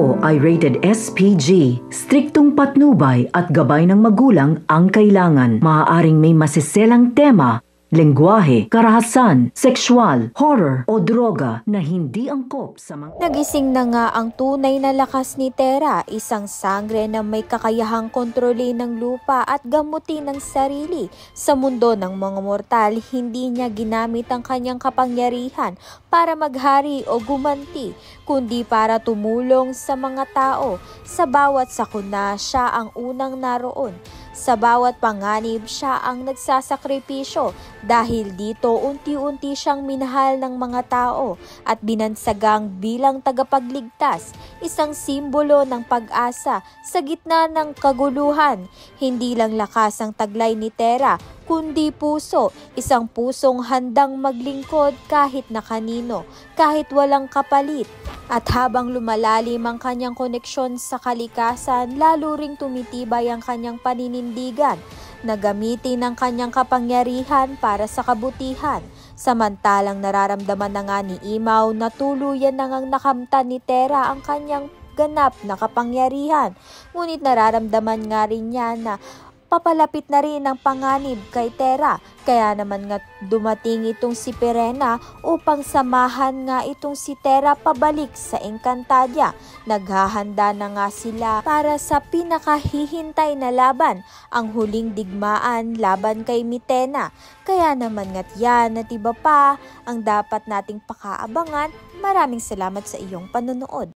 ito ay rated SPG. Striktong patnubay at gabay ng magulang ang kailangan. Maaaring may masiselang tema, lengguwahe, karahasan, sexual, horror o droga na hindi angkop sa mga... Nagising na nga ang tunay na lakas ni Tera, isang sangre na may kakayahang kontrolin ng lupa at gamutin ng sarili. Sa mundo ng mga mortal, hindi niya ginamit ang kanyang kapangyarihan para maghari o gumanti, kundi para tumulong sa mga tao. Sa bawat sakuna, siya ang unang naroon. Sa bawat panganib, siya ang nagsasakripisyo. Dahil dito, unti-unti siyang minahal ng mga tao at binansagang bilang tagapagligtas, isang simbolo ng pag-asa sa gitna ng kaguluhan. Hindi lang lakas ang taglay ni Tera, kundi puso, isang pusong handang maglingkod kahit na kanino, kahit walang kapalit. At habang lumalalim ang kanyang koneksyon sa kalikasan, lalo ring tumitibay ang kanyang paninindigan na gamitin ang kanyang kapangyarihan para sa kabutihan. Samantalang nararamdaman na nga ni Imaw na tuluyan na ngang nakamtan ni Tera ang kanyang ganap na kapangyarihan. Ngunit nararamdaman nga rin niya na papalapit na rin ang panganib kay Tera. Kaya naman nga dumating itong si Pirena upang samahan nga itong si Tera pabalik sa Encantadia. Naghahanda na nga sila para sa pinakahihintay na laban, ang huling digmaan laban kay Mitena. Kaya naman nga't yan at iba pa ang dapat nating pakaabangan. Maraming salamat sa iyong panonood.